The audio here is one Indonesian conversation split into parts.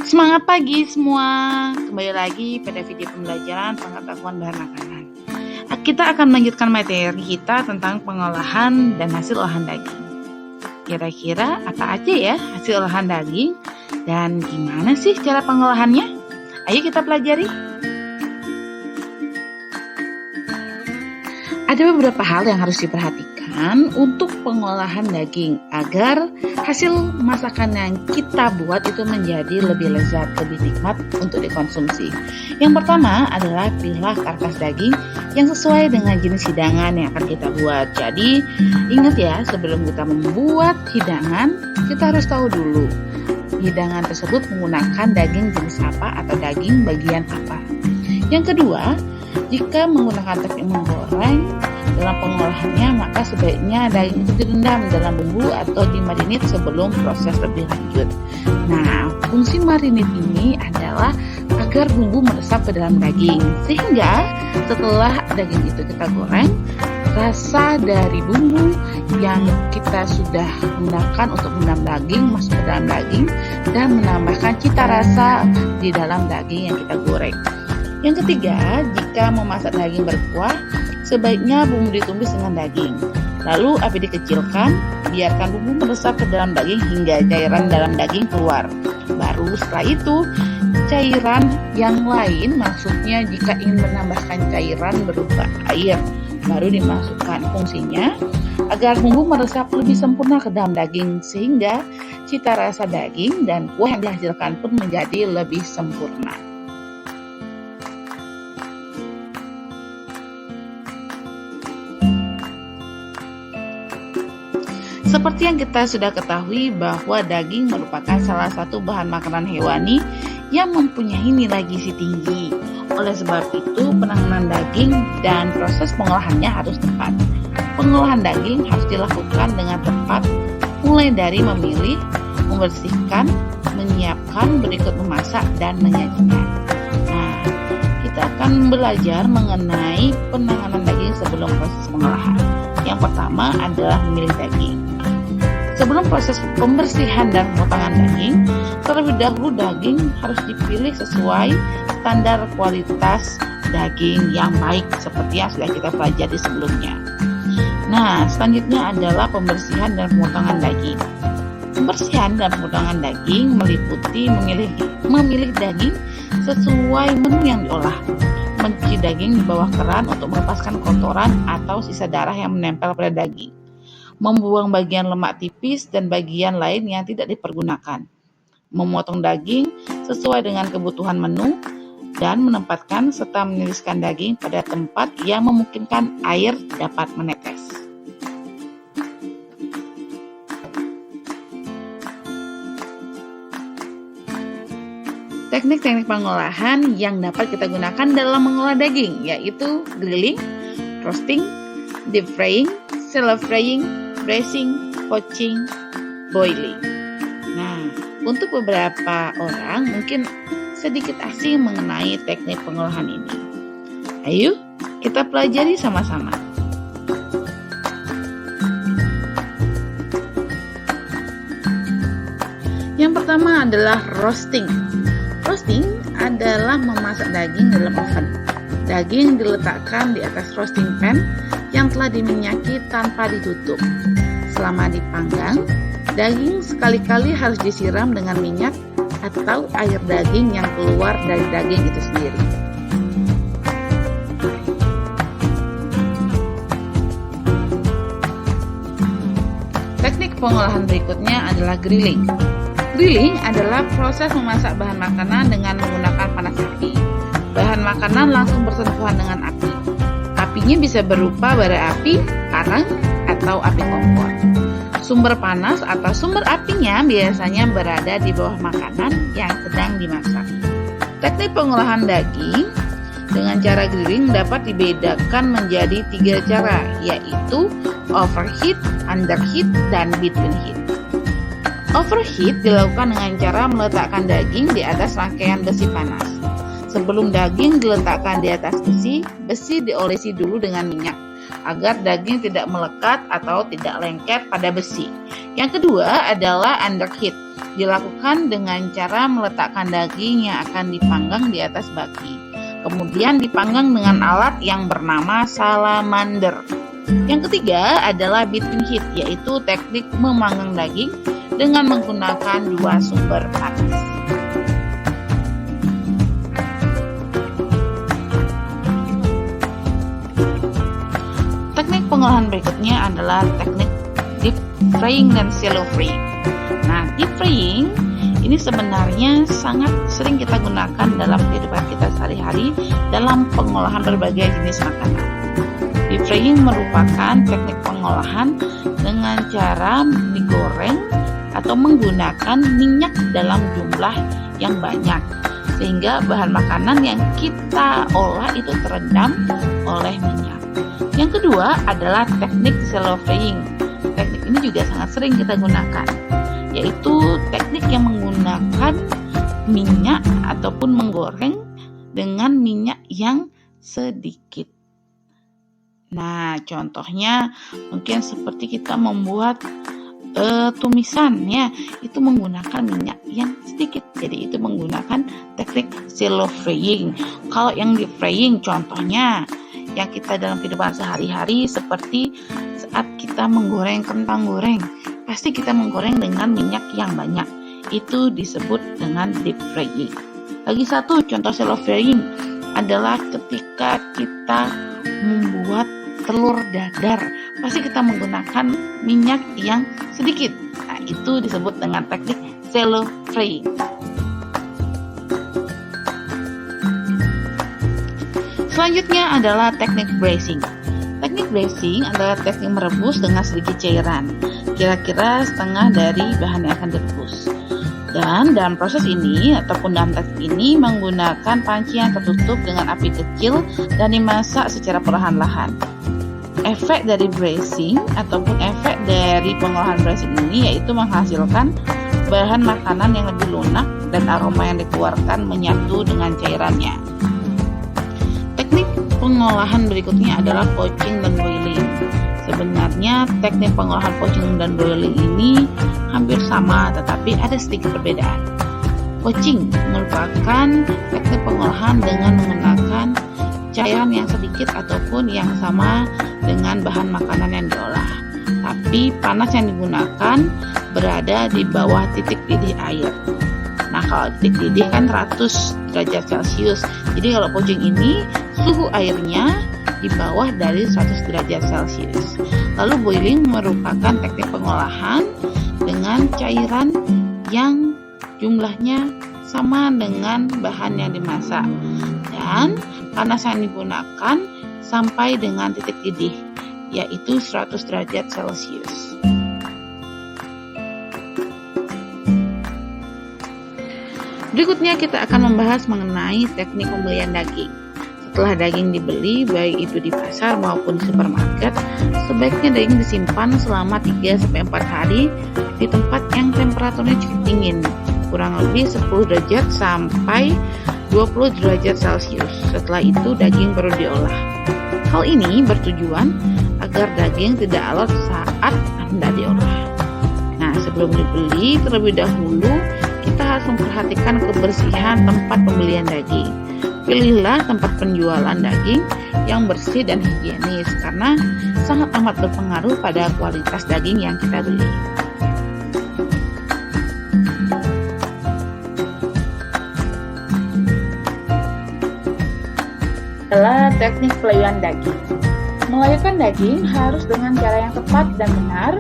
Semangat pagi semua. Kembali lagi pada video pembelajaran pengetahuan bahan makanan. Kita akan melanjutkan materi kita tentang pengolahan dan hasil olahan daging. Kira-kira apa aja ya hasil olahan daging dan gimana sih cara pengolahannya? Ayo kita pelajari. Ada beberapa hal yang harus diperhatikan untuk pengolahan daging agar hasil masakan yang kita buat itu menjadi lebih lezat, lebih nikmat untuk dikonsumsi. Yang pertama adalah pilih karkas daging yang sesuai dengan jenis hidangan yang akan kita buat. Jadi ingat ya, sebelum kita membuat hidangan, kita harus tahu dulu hidangan tersebut menggunakan daging jenis apa atau daging bagian apa. Yang kedua, jika menggunakan teknik menggoreng dalam pengolahannya, maka sebaiknya daging itu direndam dalam bumbu atau dimarinate sebelum proses lebih lanjut. Nah, fungsi marinate ini adalah agar bumbu meresap ke dalam daging, sehingga setelah daging itu kita goreng, rasa dari bumbu yang kita sudah gunakan untuk merendam daging masuk ke dalam daging dan menambahkan cita rasa di dalam daging yang kita goreng. Yang ketiga, jika memasak daging berkuah, sebaiknya bumbu ditumis dengan daging. Lalu api dikecilkan, biarkan bumbu meresap ke dalam daging hingga cairan dalam daging keluar. Baru setelah itu, cairan yang lain, maksudnya jika ingin menambahkan cairan berupa air, baru dimasukkan. Fungsinya agar bumbu meresap lebih sempurna ke dalam daging, sehingga cita rasa daging dan kuah yang dihasilkan pun menjadi lebih sempurna. Seperti yang kita sudah ketahui bahwa daging merupakan salah satu bahan makanan hewani yang mempunyai nilai gizi tinggi. Oleh sebab itu, penanganan daging dan proses pengolahannya harus tepat. Pengolahan daging harus dilakukan dengan tepat, mulai dari memilih, membersihkan, menyiapkan, berikut memasak, dan menyajikan. Nah, kita akan belajar mengenai penanganan daging sebelum proses pengolahan. Yang pertama adalah memilih daging. Sebelum proses pembersihan dan pemotongan daging, terlebih dahulu daging harus dipilih sesuai standar kualitas daging yang baik seperti yang sudah kita pelajari sebelumnya. Nah, selanjutnya adalah pembersihan dan pemotongan daging. Pembersihan dan pemotongan daging meliputi memilih daging sesuai menu yang diolah, mencuci daging di bawah keran untuk melepaskan kotoran atau sisa darah yang menempel pada daging, membuang bagian lemak tipis dan bagian lain yang tidak dipergunakan, memotong daging sesuai dengan kebutuhan menu, dan menempatkan serta meniriskan daging pada tempat yang memungkinkan air dapat menetes. Teknik-teknik pengolahan yang dapat kita gunakan dalam mengolah daging yaitu grilling, roasting, deep frying, shallow frying, braising, poaching, boiling. Nah, untuk beberapa orang mungkin sedikit asing mengenai teknik pengolahan ini. Ayo kita pelajari sama-sama. Yang pertama adalah roasting. Roasting adalah memasak daging dalam oven. Daging diletakkan di atas roasting pan yang telah diminyaki tanpa ditutup. Selama dipanggang, daging sekali-kali harus disiram dengan minyak atau air daging yang keluar dari daging itu sendiri. Teknik pengolahan berikutnya adalah grilling. Grilling adalah proses memasak bahan makanan dengan menggunakan panas api. Bahan makanan langsung bersentuhan dengan api. Apinya bisa berupa bara api, arang, atau api kompor. Sumber panas atau sumber apinya biasanya berada di bawah makanan yang sedang dimasak. Teknik pengolahan daging dengan cara grilling dapat dibedakan menjadi 3 cara, yaitu overheat, underheat, dan between heat. Overheat dilakukan dengan cara meletakkan daging di atas rangkaian besi panas. Sebelum daging diletakkan di atas besi, besi diolesi dulu dengan minyak agar daging tidak melekat atau tidak lengket pada besi. Yang kedua adalah underheat. Dilakukan dengan cara meletakkan daging yang akan dipanggang di atas baki. Kemudian dipanggang dengan alat yang bernama salamander. Yang ketiga adalah between heat, yaitu teknik memanggang daging dengan menggunakan dua sumber panas. Teknik pengolahan berikutnya adalah teknik deep frying dan shallow frying. Nah, deep frying ini sebenarnya sangat sering kita gunakan dalam kehidupan kita sehari-hari dalam pengolahan berbagai jenis makanan. Deep frying merupakan teknik pengolahan dengan cara digoreng atau menggunakan minyak dalam jumlah yang banyak, sehingga bahan makanan yang kita olah itu terendam oleh minyak. Yang kedua adalah teknik shallow frying. Teknik ini juga sangat sering kita gunakan, yaitu teknik yang menggunakan minyak ataupun menggoreng dengan minyak yang sedikit. Nah, contohnya mungkin seperti kita membuat tumisan, ya, itu menggunakan minyak yang sedikit. Jadi itu menggunakan teknik shallow frying. Kalau yang deep frying, contohnya yang kita dalam kehidupan sehari-hari seperti saat kita menggoreng kentang goreng, pasti kita menggoreng dengan minyak yang banyak. Itu disebut dengan deep frying. Lagi satu contoh shallow frying adalah ketika kita membuat telur dadar, pasti kita menggunakan minyak yang sedikit. Nah, itu disebut dengan teknik shallow frying. Selanjutnya adalah teknik braising. Teknik braising adalah teknik merebus dengan sedikit cairan, kira-kira setengah dari bahan yang akan direbus. Dan dalam proses ini ataupun dalam teknik ini menggunakan panci yang tertutup dengan api kecil dan dimasak secara perlahan-lahan. Efek dari braising ataupun efek dari pengolahan braising ini yaitu menghasilkan bahan makanan yang lebih lunak dan aroma yang dikeluarkan menyatu dengan cairannya. Teknik pengolahan berikutnya adalah poaching dan boiling. Sebenarnya teknik pengolahan poaching dan boiling ini hampir sama, tetapi ada sedikit perbedaan. Poaching merupakan teknik pengolahan dengan menggunakan cairan yang sedikit ataupun yang sama dengan bahan makanan yang diolah. Tapi panas yang digunakan berada di bawah titik didih air. Nah, kalau titik didih kan 100 derajat Celcius. Jadi kalau poaching ini suhu airnya di bawah dari 100 derajat Celcius. Lalu boiling merupakan teknik pengolahan dengan cairan yang jumlahnya sama dengan bahan yang dimasak. Dan panas yang digunakan sampai dengan titik didih, yaitu 100 derajat Celcius. Berikutnya kita akan membahas mengenai teknik pembelian daging. Setelah daging dibeli, baik itu di pasar maupun di supermarket, sebaiknya daging disimpan selama 3-4 hari di tempat yang temperaturnya cukup dingin, kurang lebih 10 derajat sampai 20 derajat Celcius. Setelah itu daging baru diolah. Hal ini bertujuan agar daging tidak alot saat hendak diolah. Nah, sebelum dibeli terlebih dahulu kita harus memperhatikan kebersihan tempat pembelian daging. Pilihlah tempat penjualan daging yang bersih dan higienis karena sangat amat berpengaruh pada kualitas daging yang kita beli. Adalah teknik pelayuan daging. Melayukan daging harus dengan cara yang tepat dan benar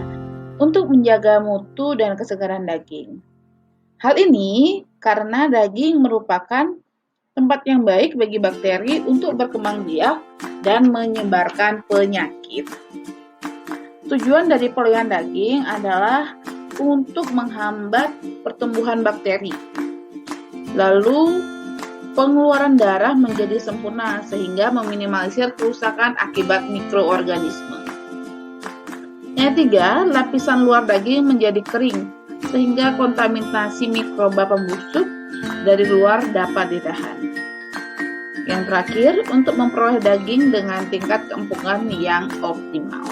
untuk menjaga mutu dan kesegaran daging. Hal ini karena daging merupakan tempat yang baik bagi bakteri untuk berkembang biak dan menyebarkan penyakit. Tujuan dari pelayuan daging adalah untuk menghambat pertumbuhan bakteri. Lalu pengeluaran darah menjadi sempurna sehingga meminimalisir kerusakan akibat mikroorganisme. Yang ketiga, lapisan luar daging menjadi kering sehingga kontaminasi mikroba pembusuk dari luar dapat ditahan. Yang terakhir, untuk memperoleh daging dengan tingkat keempukan yang optimal.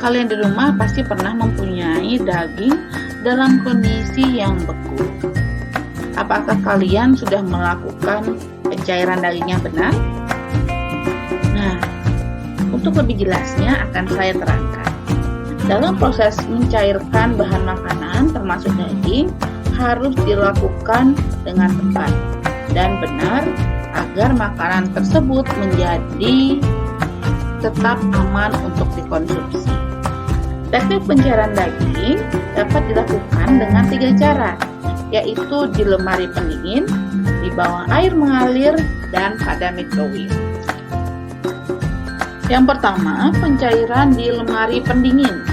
Kalian di rumah pasti pernah mempunyai daging dalam kondisi yang beku. Apakah kalian sudah melakukan pencairan daging yang benar? Nah, untuk lebih jelasnya akan saya terangkan. Dalam proses mencairkan bahan makanan termasuk daging harus dilakukan dengan tepat dan benar agar makanan tersebut menjadi tetap aman untuk dikonsumsi. Teknik pencairan daging dapat dilakukan dengan 3 cara, yaitu di lemari pendingin, di bawah air mengalir, dan pada microwave. Yang pertama, pencairan di lemari pendingin.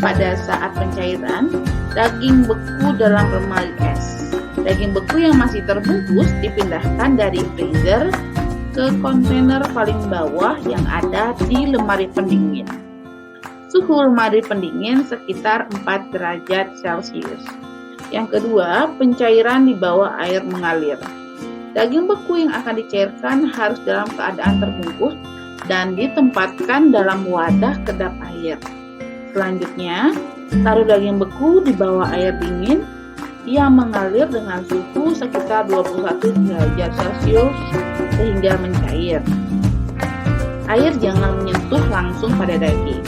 Pada saat pencairan, daging beku dalam lemari es. Daging beku yang masih terbungkus dipindahkan dari freezer ke kontainer paling bawah yang ada di lemari pendingin. Suhu lemari pendingin sekitar 4 derajat Celcius. Yang kedua, pencairan di bawah air mengalir. Daging beku yang akan dicairkan harus dalam keadaan terbungkus dan ditempatkan dalam wadah kedap air. Selanjutnya, taruh daging beku di bawah air dingin yang mengalir dengan suhu sekitar 21 derajat Celcius sehingga mencair. Air jangan menyentuh langsung pada daging.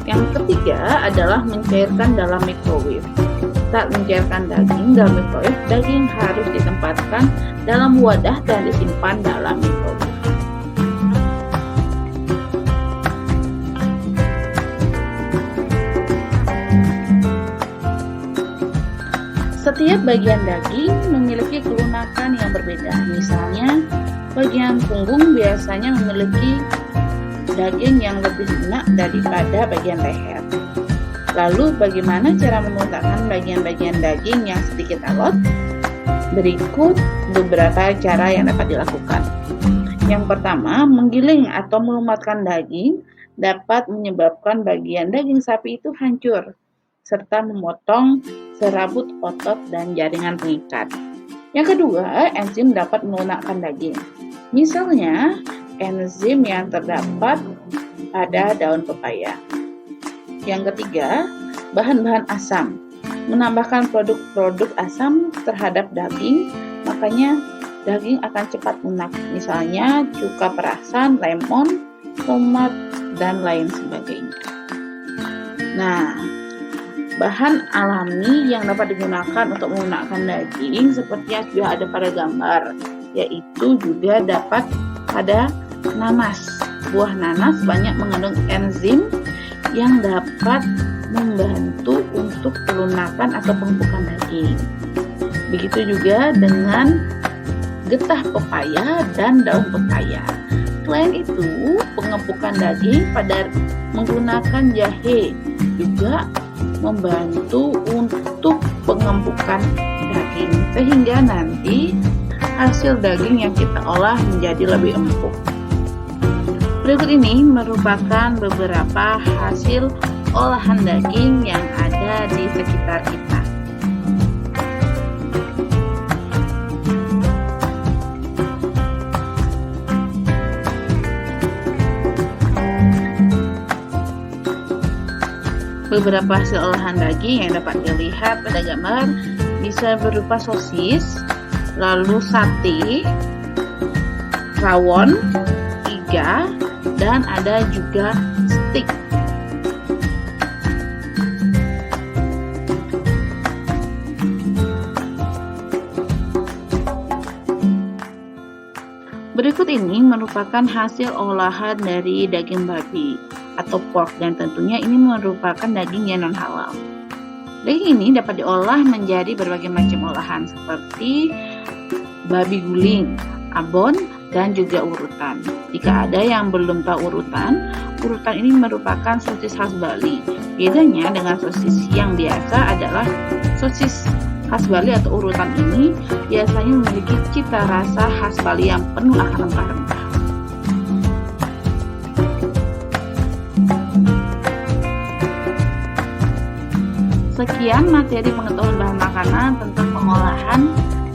Yang ketiga adalah mencairkan dalam microwave. Saat mencairkan daging dalam microwave, daging harus ditempatkan dalam wadah dan disimpan dalam microwave. Setiap bagian daging memiliki kelunakan yang berbeda. Misalnya, bagian punggung biasanya memiliki daging yang lebih lunak daripada bagian leher. Lalu, bagaimana cara melunakan bagian-bagian daging yang sedikit alot? Berikut beberapa cara yang dapat dilakukan. Yang pertama, menggiling atau melumatkan daging dapat menyebabkan bagian daging sapi itu hancur, serta memotong serabut otot dan jaringan pengikat. Yang kedua, enzim dapat melunakkan daging. Misalnya, enzim yang terdapat pada daun pepaya. Yang ketiga, bahan-bahan asam. Menambahkan produk-produk asam terhadap daging, makanya daging akan cepat lunak. Misalnya, cuka perasan, lemon, tomat, dan lain sebagainya. Nah, bahan alami yang dapat digunakan untuk melunakkan daging seperti yang sudah ada pada gambar, yaitu juga dapat pada nanas. Buah nanas banyak mengandung enzim yang dapat membantu untuk pelunakan atau pengembukan daging. Begitu juga dengan getah pepaya dan daun pepaya. Selain itu, pengembukan daging pada menggunakan jahe juga membantu untuk pengembukan daging, sehingga nanti hasil daging yang kita olah menjadi lebih empuk. Berikut ini merupakan beberapa hasil olahan daging yang ada di sekitar kita. Beberapa hasil olahan daging yang dapat dilihat pada gambar bisa berupa sosis, lalu sate, rawon, iga, dan ada juga steak. Berikut ini merupakan hasil olahan dari daging babi atau pork, dan tentunya ini merupakan daging yang non halal. Daging ini dapat diolah menjadi berbagai macam olahan seperti babi guling, abon, dan juga urutan. Jika ada yang belum tahu urutan ini merupakan sosis khas Bali. Bedanya dengan sosis yang biasa adalah sosis khas Bali atau urutan ini biasanya memiliki cita rasa khas Bali yang penuh akan rempah-rempah. Sekian materi pengetahuan bahan makanan tentang pengolahan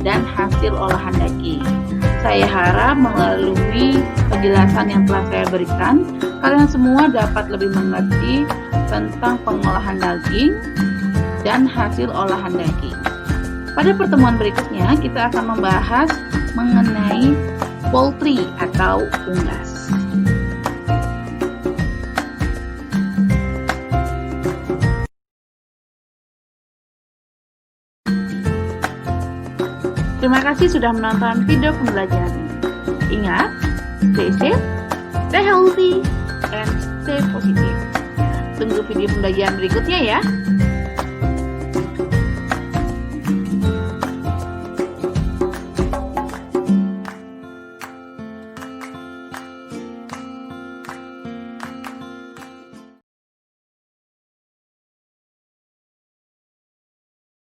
dan hasil olahan daging. Saya harap melalui penjelasan yang telah saya berikan, kalian semua dapat lebih mengerti tentang pengolahan daging dan hasil olahan daging. Pada pertemuan berikutnya, kita akan membahas mengenai poultry atau unggas. Terima kasih sudah menonton video pembelajaran ini. Ingat, stay safe, stay healthy, and stay positive. Tunggu video pembelajaran berikutnya ya.